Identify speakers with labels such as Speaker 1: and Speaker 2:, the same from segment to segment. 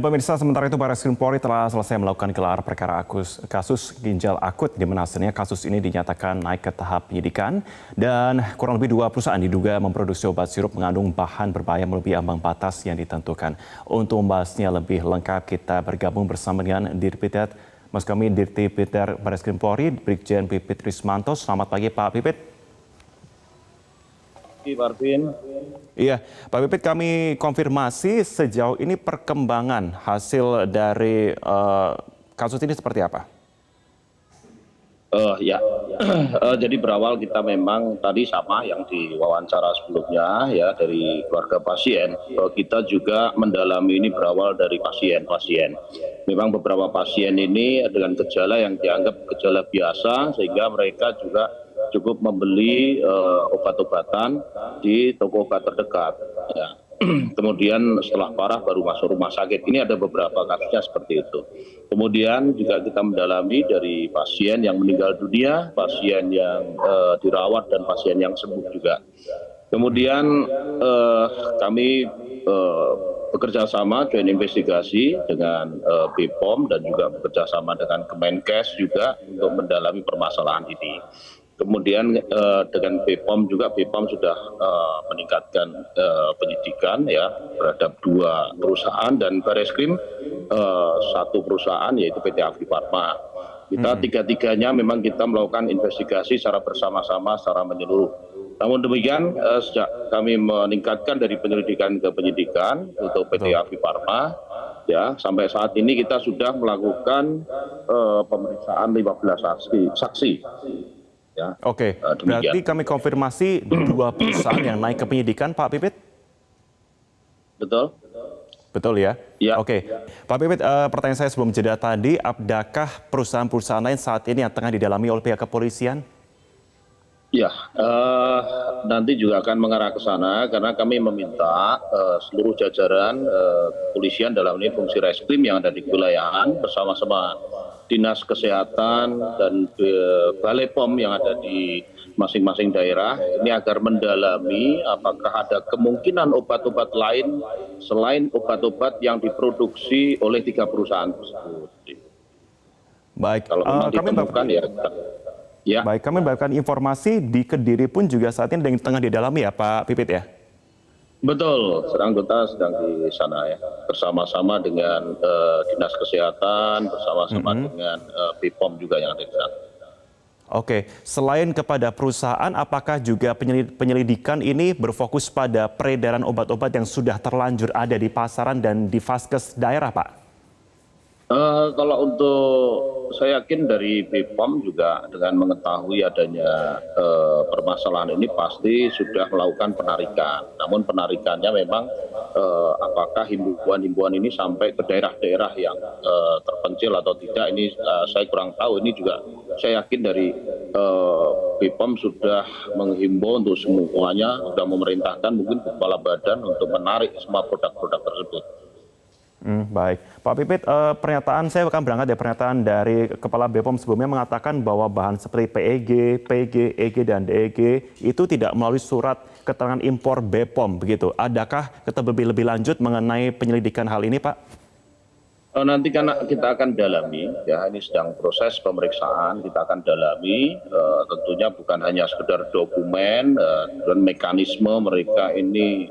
Speaker 1: Pemirsa, sementara itu Baris Krim Polri telah selesai melakukan gelar perkara kasus ginjal akut, di mana hasilnya kasus ini dinyatakan naik ke tahap penyidikan dan kurang lebih 2 perusahaan diduga memproduksi obat sirup mengandung bahan berbahaya melebihi ambang batas yang ditentukan. Untuk membahasnya lebih lengkap, kita bergabung bersama dengan Dirpiter, maksud kami Dirpiter Baris Krim Polri, Brigjen Pipit Rismanto. Selamat pagi Pak Pipit.
Speaker 2: Marvin.
Speaker 1: Iya, Pak Pipit, kami konfirmasi sejauh ini perkembangan hasil dari kasus ini seperti apa?
Speaker 2: Jadi berawal kita memang tadi sama yang di wawancara sebelumnya ya dari keluarga pasien. Kita juga mendalami ini berawal dari pasien. Memang beberapa pasien ini dengan gejala yang dianggap gejala biasa sehingga mereka juga cukup membeli obat-obatan di toko obat terdekat. Ya. Kemudian setelah parah baru masuk rumah sakit. Ini ada beberapa kasusnya seperti itu. Kemudian juga kita mendalami dari pasien yang meninggal dunia, pasien yang dirawat dan pasien yang sembuh juga. Kemudian kami bekerja sama joint investigasi dengan BPOM dan juga bekerja sama dengan Kemenkes juga untuk mendalami permasalahan ini. Kemudian dengan BPOM juga, BPOM sudah meningkatkan penyidikan ya terhadap 2 perusahaan dan Bareskrim 1 perusahaan yaitu PT Afri Farma. Kita tiga-tiganya memang kita melakukan investigasi secara bersama-sama secara menyeluruh. Namun demikian sejak kami meningkatkan dari penyelidikan ke penyidikan untuk PT Afri Farma ya sampai saat ini kita sudah melakukan pemeriksaan 15 saksi. Ya,
Speaker 1: Oke, berarti kami konfirmasi 2 perusahaan yang naik ke penyidikan, Pak Pipit?
Speaker 2: Betul.
Speaker 1: Betul ya?
Speaker 2: Ya.
Speaker 1: Oke, Pak Pipit, pertanyaan saya sebelum jeda tadi, adakah perusahaan-perusahaan lain saat ini yang tengah didalami oleh pihak kepolisian?
Speaker 2: Ya, nanti juga akan mengarah ke sana karena kami meminta seluruh jajaran kepolisian dalam ini fungsi reskrim yang ada di kewilayahan bersama-sama Dinas Kesehatan dan Balai POM yang ada di masing-masing daerah ini agar mendalami apakah ada kemungkinan obat-obat lain selain obat-obat yang diproduksi oleh 3 perusahaan tersebut.
Speaker 1: Baik,
Speaker 2: kalau ditemukan ya.
Speaker 1: Baik, kami mendapatkan informasi di Kediri pun juga saat ini tengah didalami ya Pak Pipit ya?
Speaker 2: Betul, kita sedang di sana ya, bersama-sama dengan Dinas Kesehatan, bersama-sama dengan BPOM juga yang ada di sana.
Speaker 1: Oke, selain kepada perusahaan, apakah juga penyelidikan ini berfokus pada peredaran obat-obat yang sudah terlanjur ada di pasaran dan di vaskes daerah, Pak?
Speaker 2: Kalau untuk saya yakin dari BPOM juga dengan mengetahui adanya permasalahan ini pasti sudah melakukan penarikan. Namun penarikannya memang apakah himbauan-himbauan ini sampai ke daerah-daerah yang terpencil atau tidak ini saya kurang tahu. Ini juga saya yakin dari BPOM sudah menghimbau untuk semuanya, sudah memerintahkan mungkin kepala badan untuk menarik semua produk-produk tersebut.
Speaker 1: Baik, Pak Pipit, pernyataan saya akan berangkat dari pernyataan dari Kepala BPOM sebelumnya mengatakan bahwa bahan seperti PEG, PG, EG, dan DEG itu tidak melalui surat keterangan impor BPOM, begitu. Adakah kita lebih lanjut mengenai penyelidikan hal ini, Pak?
Speaker 2: Nanti karena kita akan dalami, ya ini sedang proses pemeriksaan, kita akan dalami, tentunya bukan hanya sekedar dokumen dan mekanisme mereka ini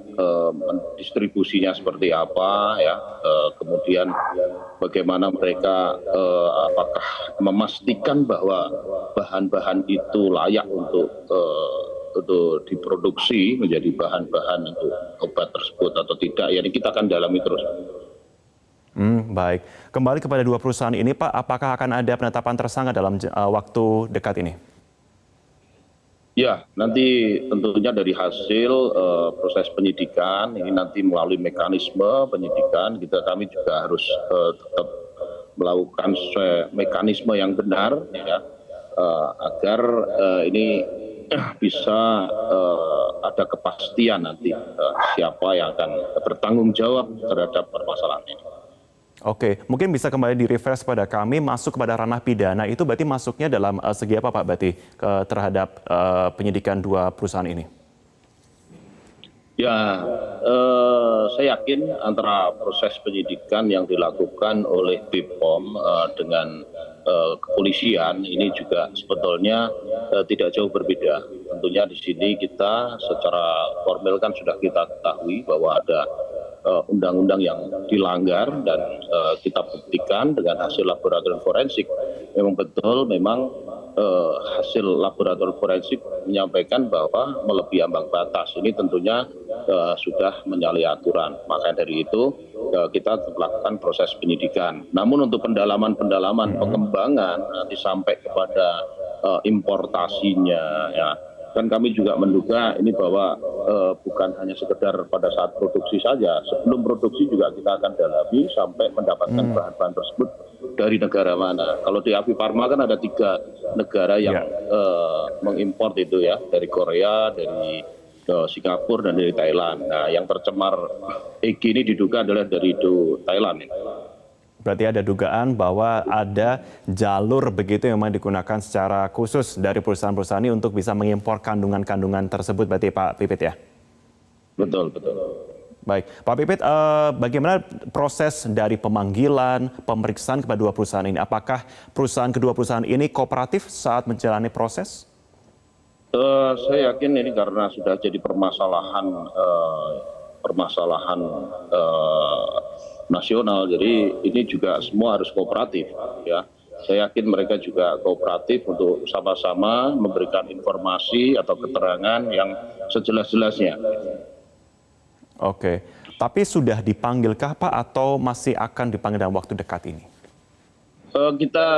Speaker 2: distribusinya seperti apa, ya, kemudian bagaimana mereka apakah memastikan bahwa bahan-bahan itu layak untuk diproduksi menjadi bahan-bahan untuk obat tersebut atau tidak, ya ini kita akan dalami terus.
Speaker 1: Baik. Kembali kepada 2 perusahaan ini, Pak, apakah akan ada penetapan tersangka dalam waktu dekat ini?
Speaker 2: Ya, nanti tentunya dari hasil proses penyidikan, ini nanti melalui mekanisme penyidikan, kami juga harus tetap melakukan mekanisme yang benar, ya, agar ini bisa ada kepastian nanti siapa yang akan bertanggung jawab terhadap permasalahan ini.
Speaker 1: Oke, mungkin bisa kembali di-refresh pada kami, masuk kepada ranah pidana, itu berarti masuknya dalam segi apa Pak berarti terhadap penyidikan 2 perusahaan ini?
Speaker 2: Ya, saya yakin antara proses penyidikan yang dilakukan oleh BPOM dengan kepolisian ini juga sebetulnya tidak jauh berbeda. Tentunya di sini kita secara formal kan sudah kita ketahui bahwa ada undang-undang yang dilanggar dan kita buktikan dengan hasil laboratorium forensik. Memang betul, memang hasil laboratorium forensik menyampaikan bahwa melebihi ambang batas. Ini tentunya sudah menyalahi aturan. Maka dari itu kita melakukan proses penyidikan. Namun untuk pendalaman-pendalaman pengembangan nanti sampai kepada importasinya, ya kan kami juga menduga ini bahwa bukan hanya sekedar pada saat produksi saja. Sebelum produksi juga kita akan dalami sampai mendapatkan bahan-bahan tersebut dari negara mana. Kalau di Avi Farma kan ada 3 negara yang mengimpor itu ya, dari Korea, dari Singapura, dan dari Thailand. Nah, yang tercemar EG ini diduga adalah dari itu Thailand.
Speaker 1: Berarti ada dugaan bahwa ada jalur begitu yang memang digunakan secara khusus dari perusahaan-perusahaan ini untuk bisa mengimpor kandungan-kandungan tersebut, berarti Pak Pipit ya?
Speaker 2: Betul, betul.
Speaker 1: Baik, Pak Pipit, bagaimana proses dari pemanggilan, pemeriksaan kepada 2 perusahaan ini? Apakah kedua perusahaan ini kooperatif saat menjalani proses?
Speaker 2: Saya yakin ini karena sudah jadi permasalahan nasional, jadi ini juga semua harus kooperatif, ya. Saya yakin mereka juga kooperatif untuk sama-sama memberikan informasi atau keterangan yang sejelas-jelasnya.
Speaker 1: Oke, tapi sudah dipanggilkah Pak atau masih akan dipanggil dalam waktu dekat ini?
Speaker 2: Kita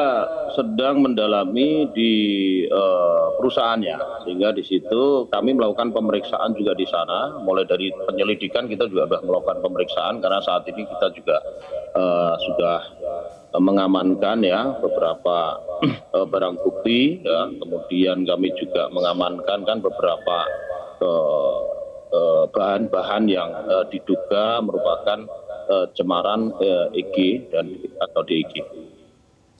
Speaker 2: sedang mendalami di perusahaannya, sehingga di situ kami melakukan pemeriksaan juga di sana. Mulai dari penyelidikan kita juga sudah melakukan pemeriksaan karena saat ini kita juga sudah mengamankan ya beberapa barang bukti, ya. Kemudian kami juga mengamankan kan beberapa bahan-bahan yang diduga merupakan cemaran EG atau DEG.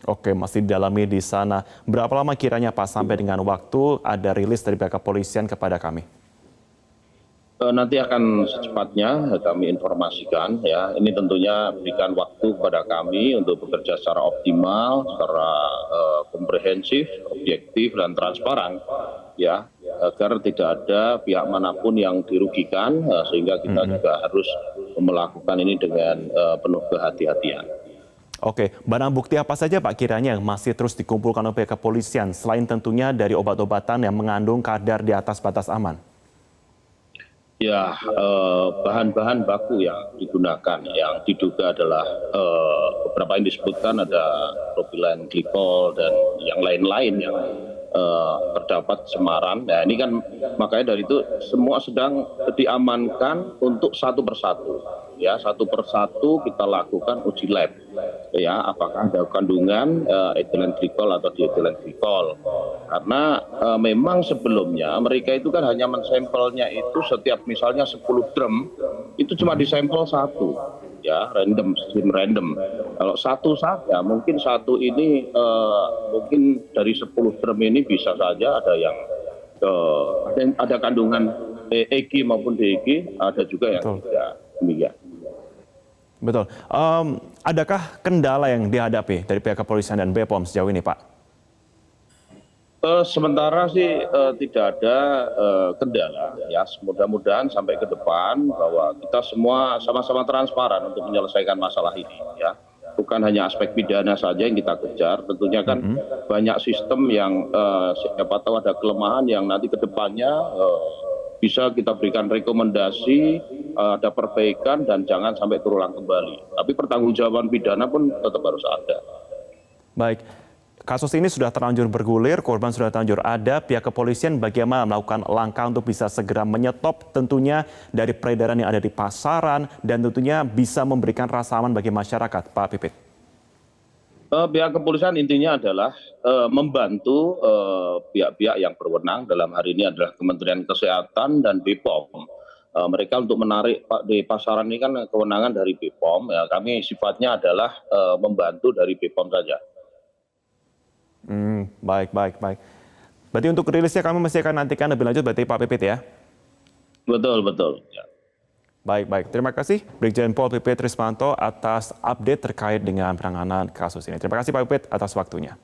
Speaker 1: Oke, masih didalami di sana. Berapa lama kiranya Pak sampai dengan waktu ada rilis dari pihak kepolisian kepada kami?
Speaker 2: Nanti akan secepatnya kami informasikan ya. Ini tentunya berikan waktu kepada kami untuk bekerja secara optimal, secara komprehensif, objektif dan transparan ya, agar tidak ada pihak manapun yang dirugikan, sehingga kita juga harus melakukan ini dengan penuh kehati-hatian.
Speaker 1: Oke, barang bukti apa saja Pak kiranya yang masih terus dikumpulkan oleh pihak kepolisian selain tentunya dari obat-obatan yang mengandung kadar di atas batas aman?
Speaker 2: Ya, bahan-bahan baku yang digunakan yang diduga adalah beberapa yang disebutkan ada propilen glikol dan yang lain-lain yang terdapat cemaran. Nah, ini kan makanya dari itu semua sedang diamankan untuk satu persatu. Ya, satu persatu kita lakukan uji lab. Ya, apakah ada kandungan etilen glikol atau dietilen glikol. Karena memang sebelumnya mereka itu kan hanya mensampelnya itu setiap misalnya 10 drum itu cuma disampel 1, ya, random. Kalau 1 saja mungkin satu ini mungkin dari 10 drum ini bisa saja ada yang ada kandungan EG maupun DEG, ada juga yang tidak demikian.
Speaker 1: Betul. Adakah kendala yang dihadapi dari pihak kepolisian dan BPOM sejauh ini Pak?
Speaker 2: Sementara sih tidak ada kendala ya, mudah-mudahan sampai ke depan bahwa kita semua sama-sama transparan untuk menyelesaikan masalah ini ya. Bukan hanya aspek pidana saja yang kita kejar, tentunya kan banyak sistem yang siapa tahu ada kelemahan yang nanti ke depannya bisa kita berikan rekomendasi, ada perbaikan dan jangan sampai terulang kembali. Tapi pertanggungjawaban pidana pun tetap harus ada.
Speaker 1: Baik. Kasus ini sudah terlanjur bergulir, korban sudah terlanjur ada, pihak kepolisian bagaimana melakukan langkah untuk bisa segera menyetop tentunya dari peredaran yang ada di pasaran dan tentunya bisa memberikan rasa aman bagi masyarakat, Pak Pipit?
Speaker 2: Pihak kepolisian intinya adalah membantu pihak-pihak yang berwenang, dalam hari ini adalah Kementerian Kesehatan dan BPOM. Mereka untuk menarik di pasaran ini kan kewenangan dari BPOM, ya, kami sifatnya adalah membantu dari BPOM saja.
Speaker 1: Baik. Berarti untuk rilisnya kami masih akan nantikan lebih lanjut berarti Pak Pipit ya?
Speaker 2: Betul, betul. Ya.
Speaker 1: Baik, baik. Terima kasih Brigjen Pol PP Trismanto atas update terkait dengan penanganan kasus ini. Terima kasih Pak Pipit atas waktunya.